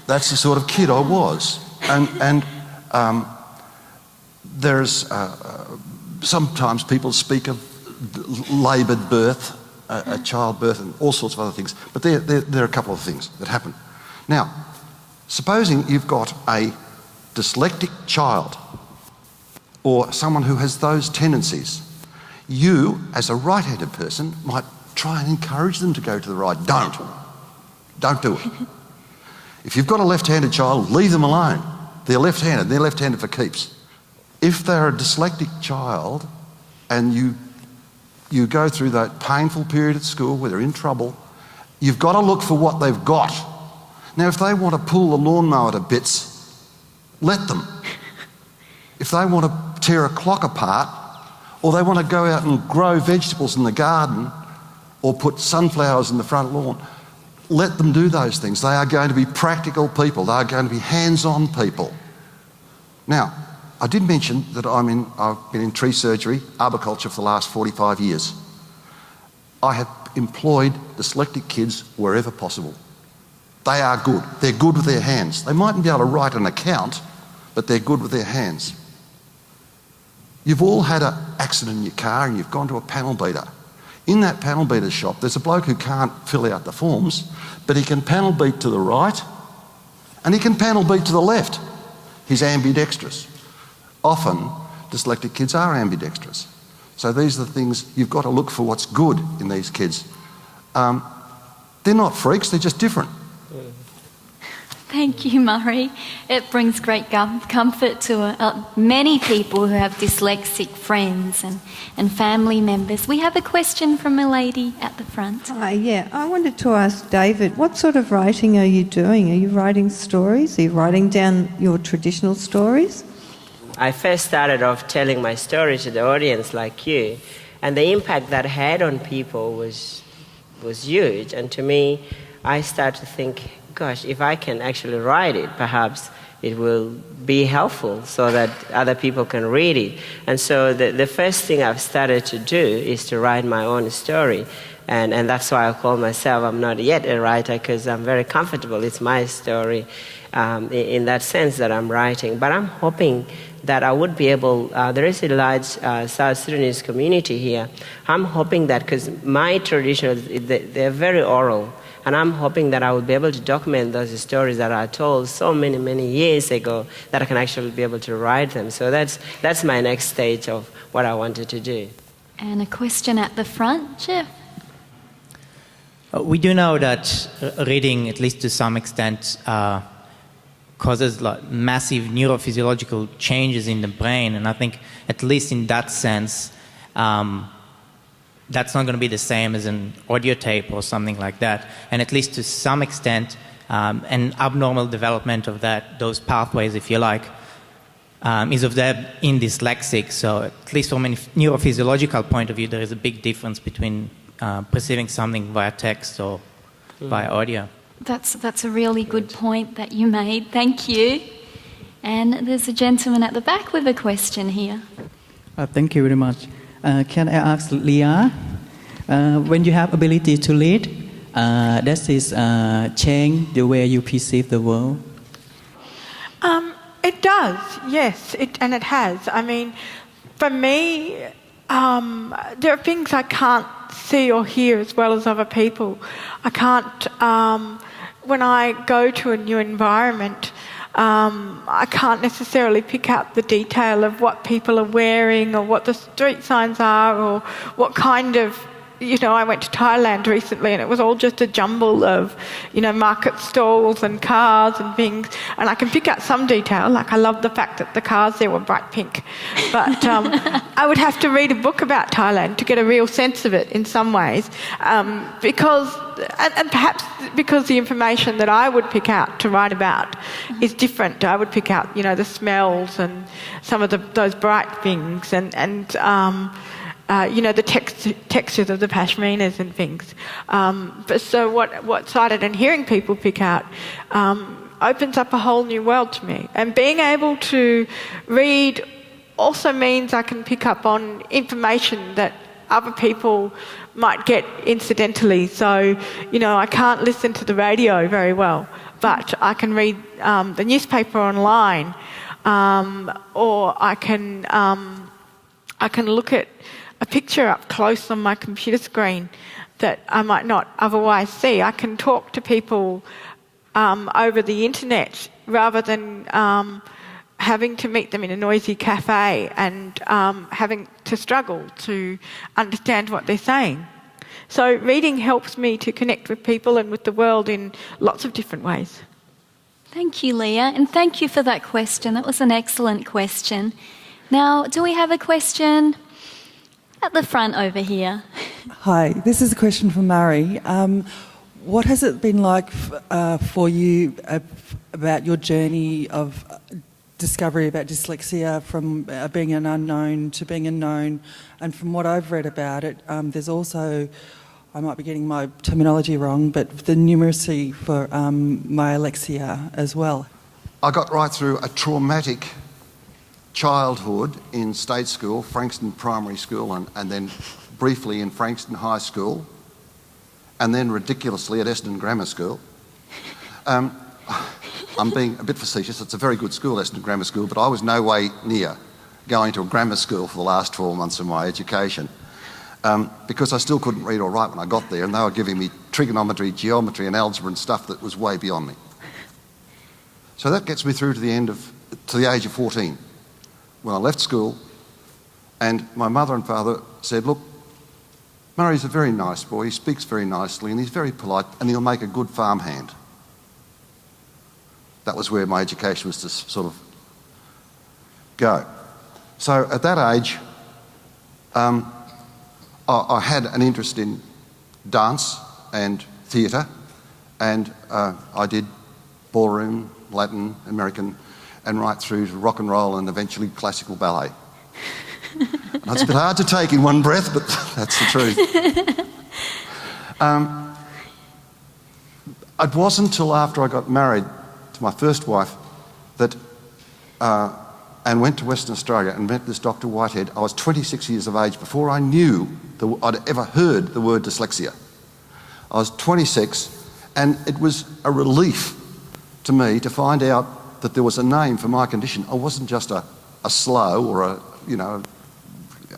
That's the sort of kid I was. And there's sometimes people speak of laboured birth, a childbirth and all sorts of other things. But there are a couple of things that happen. Now, supposing you've got a dyslexic child or someone who has those tendencies, you, as a right-handed person, might try and encourage them to go to the right. Don't do it. If you've got a left-handed child, leave them alone. They're left-handed. They're left-handed for keeps. If they're a dyslexic child and you go through that painful period at school where they're in trouble, you've got to look for what they've got. Now, if they want to pull the lawnmower to bits, let them. If they want to tear a clock apart, or they want to go out and grow vegetables in the garden, or put sunflowers in the front lawn, let them do those things. They are going to be practical people. They are going to be hands-on people. Now, I did mention that I've been in tree surgery, arboriculture for the last 45 years. I have employed dyslexic kids wherever possible. They are good. They're good with their hands. They mightn't be able to write an account, but they're good with their hands. You've all had an accident in your car and you've gone to a panel beater. In that panel beater shop, there's a bloke who can't fill out the forms, but he can panel beat to the right and he can panel beat to the left. He's ambidextrous. Often, dyslexic kids are ambidextrous. So these are the things you've got to look for what's good in these kids. They're not freaks, they're just different. Thank you, Murray. It brings great comfort to many people who have dyslexic friends and family members. We have a question from a lady at the front. Hi, I wanted to ask David, what sort of writing are you doing? Are you writing stories? Are you writing down your traditional stories? I first started off telling my story to the audience like you, and the impact that had on people was huge. And to me, I started to think, gosh, if I can actually write it, perhaps it will be helpful so that other people can read it. And so the first thing I've started to do is to write my own story. And that's why I call myself, I'm not yet a writer, because I'm very comfortable. It's my story in that sense that I'm writing. But I'm hoping that I would be able, there is a large South Sudanese community here. I'm hoping that, because my traditions, they're very oral, and I'm hoping that I will be able to document those stories that I told so many, many years ago, that I can actually be able to write them. So that's my next stage of what I wanted to do. And a question at the front, Jeff. We do know that reading, at least to some extent, causes massive neurophysiological changes in the brain, and I think, at least in that sense, that's not going to be the same as an audio tape or something like that. And at least to some extent, an abnormal development of those pathways, if you like, is of that in dyslexic. So at least from a neurophysiological point of view, there is a big difference between perceiving something via text or via audio. That's a really good point that you made. Thank you. And there's a gentleman at the back with a question here. Thank you very much. Can I ask Leah, when you have ability to read, does this change the way you perceive the world? It does, yes, and it has. I mean, for me, there are things I can't see or hear as well as other people. I can't, when I go to a new environment, I can't necessarily pick out the detail of what people are wearing or what the street signs are or what kind of, I went to Thailand recently and it was all just a jumble of, market stalls and cars and things. And I can pick out some detail, like I love the fact that the cars there were bright pink. But I would have to read a book about Thailand to get a real sense of it in some ways. Because the information that I would pick out to write about is different. I would pick out, the smells and some of those bright things and the textures of the pashminas and things. But so what sighted and hearing people pick out opens up a whole new world to me. And being able to read also means I can pick up on information that other people might get incidentally. So, I can't listen to the radio very well, but I can read the newspaper online, or I can look at a picture up close on my computer screen that I might not otherwise see. I can talk to people over the internet rather than having to meet them in a noisy cafe and having to struggle to understand what they're saying. So reading helps me to connect with people and with the world in lots of different ways. Thank you, Leah, and thank you for that question. That was an excellent question. Now, do we have a question at the front over here? Hi, this is a question from Murray. What has it been like for you about your journey of discovery about dyslexia from being an unknown to being a known? And from what I've read about it, there's also, I might be getting my terminology wrong, but the numeracy for myalexia as well. I got right through a traumatic childhood in state school, Frankston Primary School, and then briefly in Frankston High School, and then ridiculously at Essendon Grammar School. I'm being a bit facetious. It's a very good school, Essendon Grammar School, but I was no way near going to a grammar school for the last 12 months of my education because I still couldn't read or write when I got there, and they were giving me trigonometry, geometry and algebra and stuff that was way beyond me. So that gets me through to the age of 14. When I left school, and my mother and father said, look, Murray's a very nice boy, he speaks very nicely and he's very polite and he'll make a good farmhand. that was where my education was to sort of go. So at that age, I had an interest in dance and theatre, and I did ballroom, Latin, American, and right through to rock and roll and eventually classical ballet. It's a bit hard to take in one breath, but that's the truth. It wasn't until after I got married to my first wife that, and went to Western Australia and met this Dr. Whitehead. I was 26 years of age before I knew I'd ever heard the word dyslexia. I was 26, and it was a relief to me to find out that there was a name for my condition. I wasn't just a slow or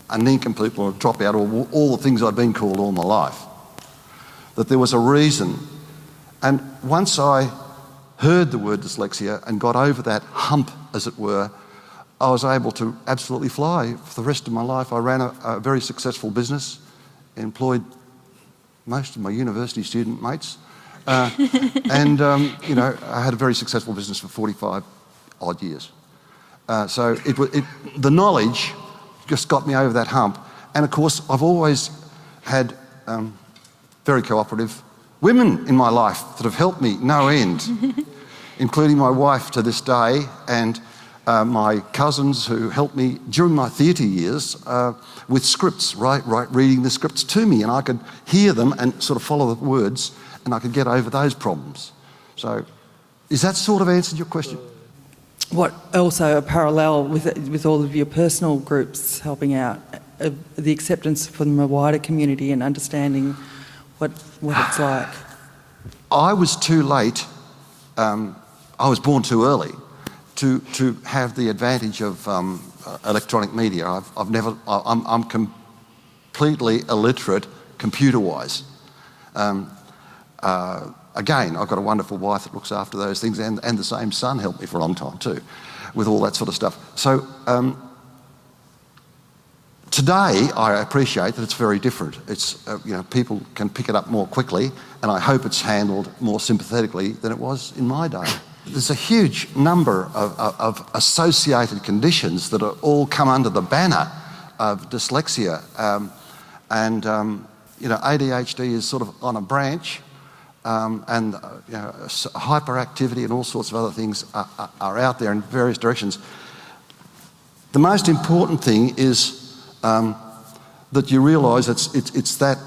a nincompoop or a dropout or all the things I'd been called all my life. That there was a reason. And once I heard the word dyslexia and got over that hump, as it were, I was able to absolutely fly for the rest of my life. I ran a very successful business, employed most of my university student mates, and I had a very successful business for 45 odd years. So the knowledge just got me over that hump. And of course, I've always had very cooperative women in my life that have helped me no end, including my wife to this day, and my cousins who helped me during my theatre years with scripts, reading the scripts to me, and I could hear them and sort of follow the words, and I could get over those problems. So, is that sort of answered your question? What also a parallel with all of your personal groups helping out, the acceptance from a wider community and understanding what it's like? I was too late. I was born too early to have the advantage of electronic media. I'm completely illiterate computer-wise. Again, I've got a wonderful wife that looks after those things, and the same son helped me for a long time too, with all that sort of stuff. So today, I appreciate that it's very different. It's people can pick it up more quickly, and I hope it's handled more sympathetically than it was in my day. There's a huge number of associated conditions that are all come under the banner of dyslexia, and ADHD is sort of on a branch. And hyperactivity and all sorts of other things are out there in various directions. The most important thing is that you realise it's the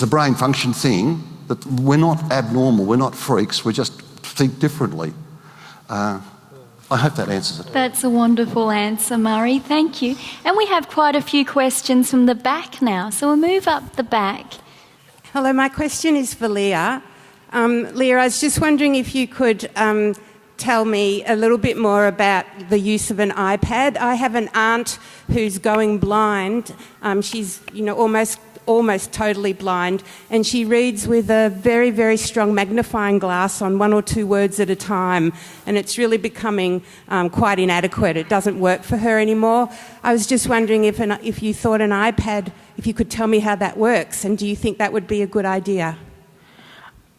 brain function thing, that we're not abnormal, we're not freaks, we just think differently. I hope that answers it. That's a wonderful answer, Murray. Thank you. And we have quite a few questions from the back now, so we'll move up the back. Hello, my question is for Leah. Leah, I was just wondering if you could tell me a little bit more about the use of an iPad. I have an aunt who's going blind. She's, almost totally blind, and she reads with a very, very strong magnifying glass on one or two words at a time, and it's really becoming quite inadequate. It doesn't work for her anymore. I was just wondering if you thought an iPad, if you could tell me how that works, and do you think that would be a good idea?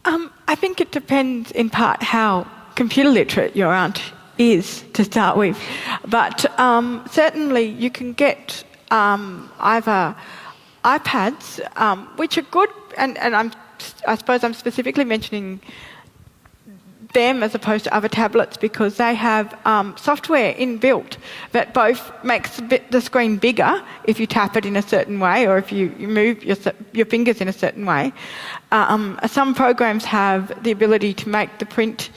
I think it depends in part how computer literate your aunt is to start with, but certainly you can get either iPads, which are good, and I suppose I'm specifically mentioning them as opposed to other tablets because they have software inbuilt that both makes the screen bigger if you tap it in a certain way or if you move your fingers in a certain way. Some programs have the ability to make the print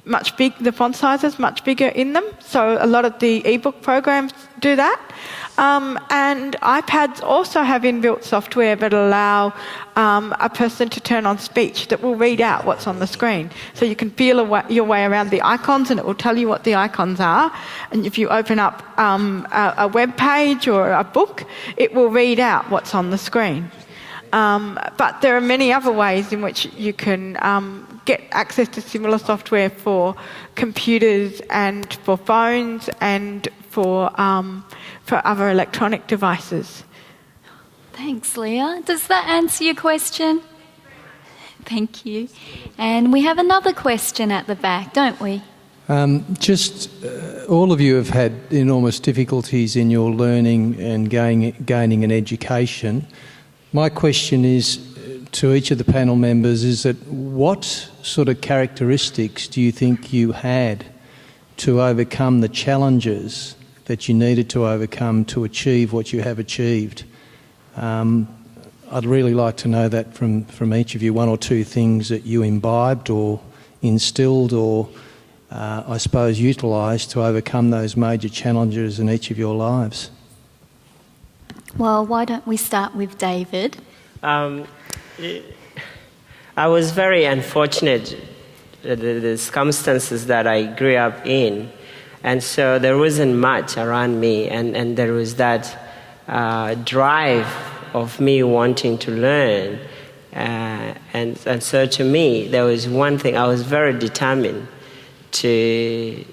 the font sizes much bigger in them, so a lot of the ebook programs do that. And iPads also have inbuilt software that allow a person to turn on speech that will read out what's on the screen. So you can feel your way around the icons and it will tell you what the icons are. And if you open up a web page or a book, it will read out what's on the screen. But there are many other ways in which you can get access to similar software for computers and for phones and for other electronic devices. Thanks, Leah. Does that answer your question? Thank you. And we have another question at the back, don't we? All of you have had enormous difficulties in your learning and gaining an education. My question is to each of the panel members is that what sort of characteristics do you think you had to overcome the challenges that you needed to overcome to achieve what you have achieved? I'd really like to know that from each of you, one or two things that you imbibed or instilled or I suppose utilised to overcome those major challenges in each of your lives. Well, why don't we start with David? I was very unfortunate, the circumstances that I grew up in, and so there wasn't much around me, and there was that drive of me wanting to learn, and so to me there was one thing. I was very determined to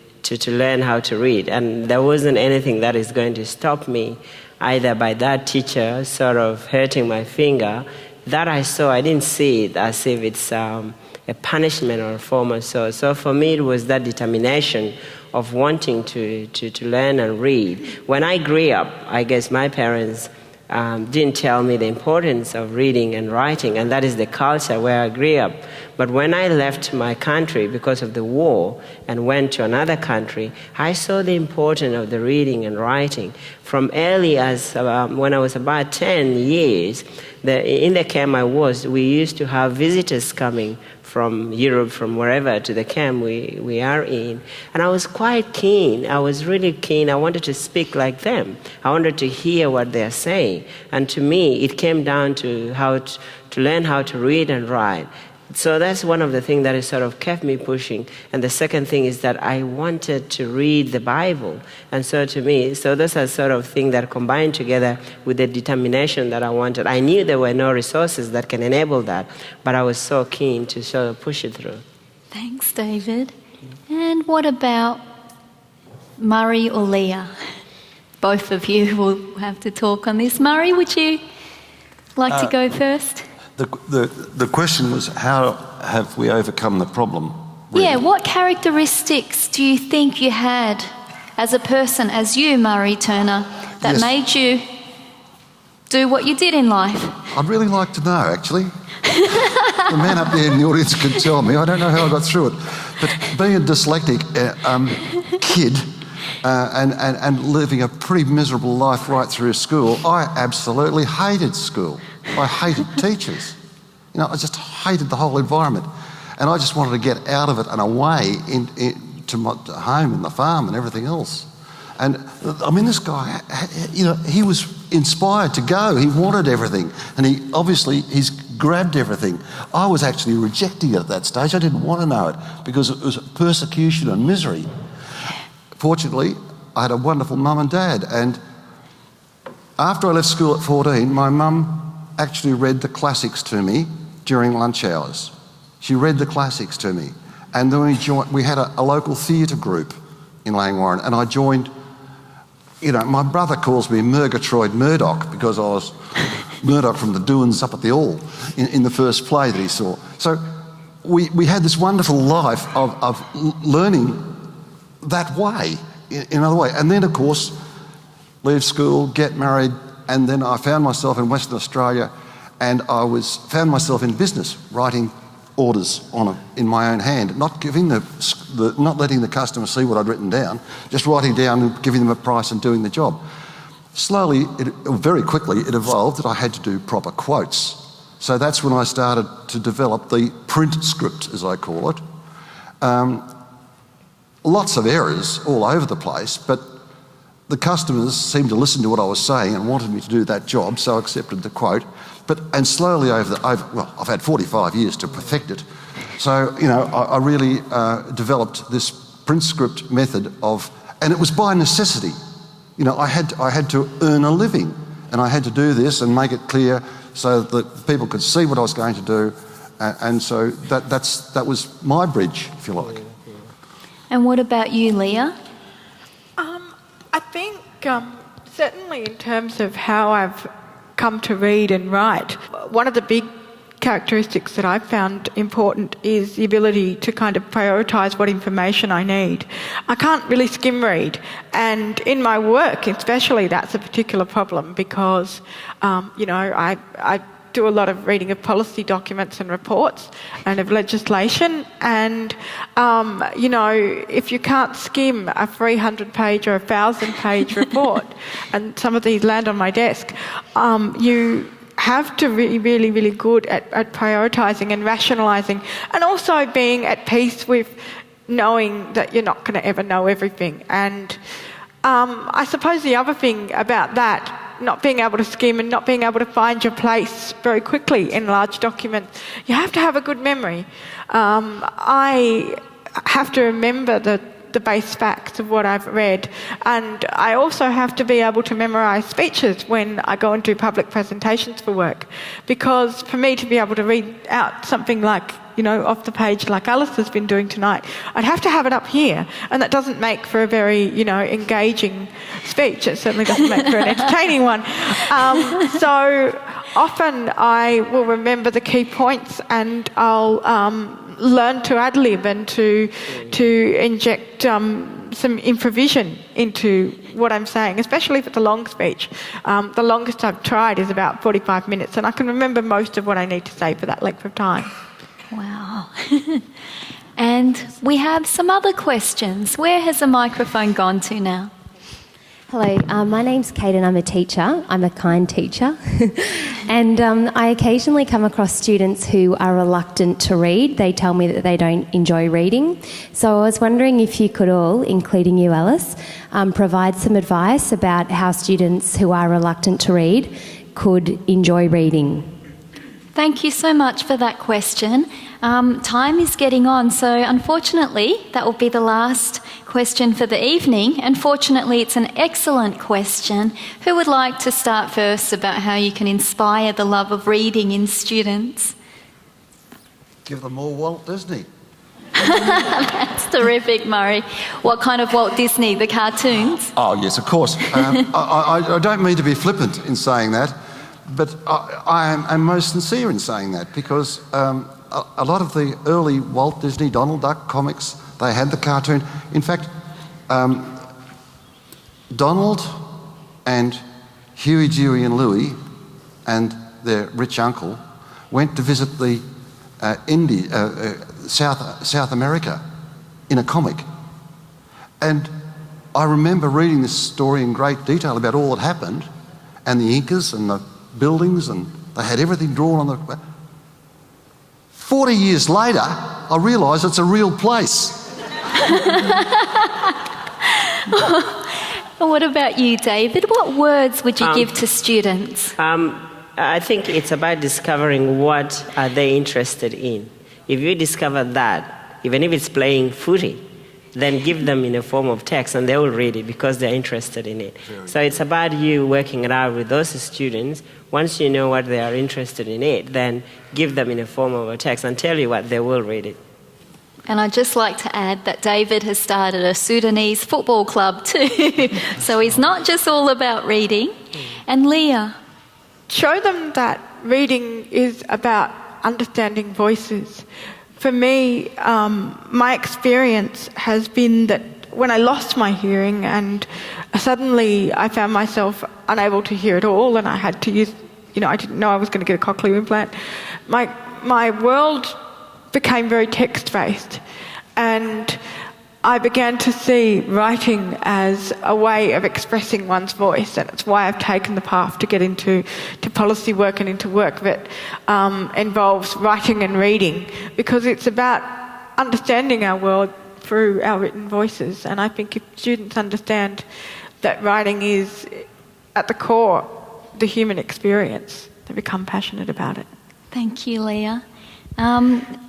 learn how to read, and there wasn't anything that is going to stop me, either by that teacher sort of hurting my finger. That I saw, I didn't see it as if it's a punishment or a form or so. So for me it was that determination of wanting to learn and read. When I grew up, I guess my parents didn't tell me the importance of reading and writing, and that is the culture where I grew up. But when I left my country because of the war and went to another country, I saw the importance of the reading and writing. From early as when I was about 10 years, in the camp I was, we used to have visitors coming from Europe, from wherever, to the camp we are in. And I was quite keen. I was really keen. I wanted to speak like them. I wanted to hear what they're saying. And to me, it came down to how to learn how to read and write. So that's one of the things that has sort of kept me pushing. And the second thing is that I wanted to read the Bible. And so to me, so those are sort of things that combined together with the determination that I wanted. I knew there were no resources that can enable that, but I was so keen to sort of push it through. Thanks, David. And what about Murray or Leah? Both of you will have to talk on this. Murray, would you like to go first? The question was, how have we overcome the problem? Really? Yeah, what characteristics do you think you had as a person, as you, Murray Turner, that made you do what you did in life? I'd really like to know, actually. The man up there in the audience could tell me. I don't know how I got through it. But being a dyslexic kid and living a pretty miserable life right through school, I absolutely hated school. I hated teachers. You know, I just hated the whole environment. And I just wanted to get out of it and away to my home and the farm and everything else. And I mean, this guy, you know, he was inspired to go. He wanted everything. And he's grabbed everything. I was actually rejecting it at that stage. I didn't want to know it because it was persecution and misery. Fortunately, I had a wonderful mum and dad. And after I left school at 14, my mum actually read the classics to me during lunch hours. She read the classics to me. And then we had a local theatre group in Langwarrin, and I joined. You know, my brother calls me Murgatroyd Murdoch because I was Murdoch from the Doings up at the All in the first play that he saw. So we had this wonderful life of learning that way, in another way. And then, of course, leave school, get married, and then I found myself in Western Australia, and I found myself in business, writing orders in my own hand, not letting the customer see what I'd written down, just writing down and giving them a price and doing the job. Slowly, very quickly, it evolved that I had to do proper quotes. So that's when I started to develop the print script, as I call it. Lots of errors all over the place, but the customers seemed to listen to what I was saying and wanted me to do that job, so I accepted the quote. And slowly I've had 45 years to perfect it. So, you know, I really developed this print script method and it was by necessity. You know, I had to earn a living, and I had to do this and make it clear so that people could see what I was going to do. And so that was my bridge, if you like. And what about you, Leah? I think certainly in terms of how I've come to read and write, one of the big characteristics that I've found important is the ability to kind of prioritise what information I need. I can't really skim read, and in my work especially that's a particular problem because, I do a lot of reading of policy documents and reports and of legislation, and if you can't skim a 300-page or a 1,000-page report, and some of these land on my desk, you have to be really, really good at prioritising and rationalising, and also being at peace with knowing that you're not going to ever know everything. And I suppose the other thing about that, not being able to skim and not being able to find your place very quickly in large documents, you have to have a good memory. I have to remember the base facts of what I've read, and I also have to be able to memorise speeches when I go and do public presentations for work, because for me to be able to read out something like, off the page like Alice has been doing tonight, I'd have to have it up here, and that doesn't make for a very, engaging speech. It certainly doesn't make for an entertaining one. So often I will remember the key points, and I'll learn to ad-lib and to inject some improvisation into what I'm saying, especially if it's a long speech. The longest I've tried is about 45 minutes, and I can remember most of what I need to say for that length of time. Wow. And we have some other questions. Where has the microphone gone to now? Hello, my name's Kate and I'm a teacher. I'm a kind teacher. And I occasionally come across students who are reluctant to read. They tell me that they don't enjoy reading. So I was wondering if you could all, including you, Alice, provide some advice about how students who are reluctant to read could enjoy reading. Thank you so much for that question. Time is getting on, so unfortunately that will be the last question for the evening. And fortunately it's an excellent question. Who would like to start first about how you can inspire the love of reading in students? Give them more Walt Disney. That's terrific, Murray. What kind of Walt Disney? The cartoons? Oh, yes, of course. I don't mean to be flippant in saying that, but I am most sincere in saying that, because a lot of the early Walt Disney, Donald Duck comics, they had the cartoon. In fact, Donald and Huey, Dewey and Louie and their rich uncle went to visit the South America in a comic. And I remember reading this story in great detail about all that happened, and the Incas and the buildings, and they had everything drawn on the... 40 years later, I realised it's a real place. What about you, David? What words would you give to students? I think it's about discovering what are they interested in. If you discover that, even if it's playing footy, then give them in a form of text and they will read it because they're interested in it. So it's about you working it out with those students. Once you know what they are interested in it, then give them in a form of a text and tell you what they will read it. And I'd just like to add that David has started a Sudanese football club too. So he's not just all about reading. And Leah? Show them that reading is about understanding voices. For me, my experience has been that when I lost my hearing and suddenly I found myself unable to hear at all, and I had to use, I didn't know I was going to get a cochlear implant, my world became very text-based, and I began to see writing as a way of expressing one's voice, and it's why I've taken the path to get into policy work and into work that involves writing and reading, because it's about understanding our world through our written voices. And I think if students understand that writing is at the core the human experience, they become passionate about it. Thank you, Leah.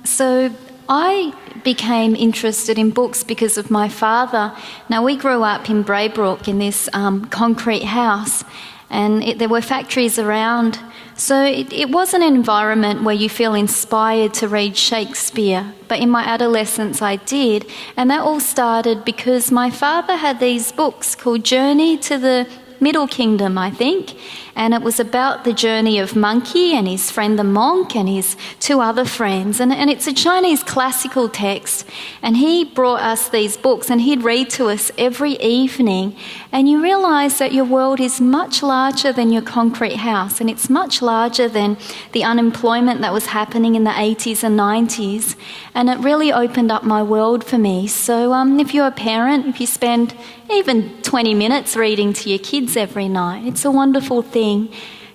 So I became interested in books because of my father. Now, we grew up in Braybrook in this concrete house, and there were factories around. So it wasn't an environment where you feel inspired to read Shakespeare, but in my adolescence I did. And that all started because my father had these books called Journey to the Middle Kingdom, I think, And it was about the journey of Monkey and his friend the monk and his 2 other friends. And it's a Chinese classical text. And he brought us these books and he'd read to us every evening. And you realise that your world is much larger than your concrete house, and it's much larger than the unemployment that was happening in the 80s and 90s. And it really opened up my world for me. So if you're a parent, if you spend even 20 minutes reading to your kids every night, it's a wonderful thing.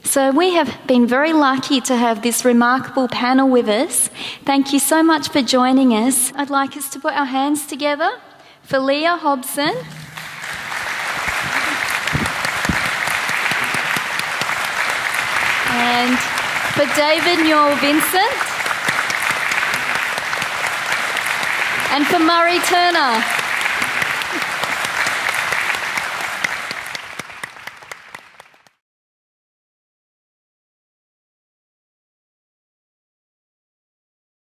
So we have been very lucky to have this remarkable panel with us. Thank you so much for joining us. I'd like us to put our hands together for Leah Hobson. And for David Newell-Vincent. And for Murray Turner.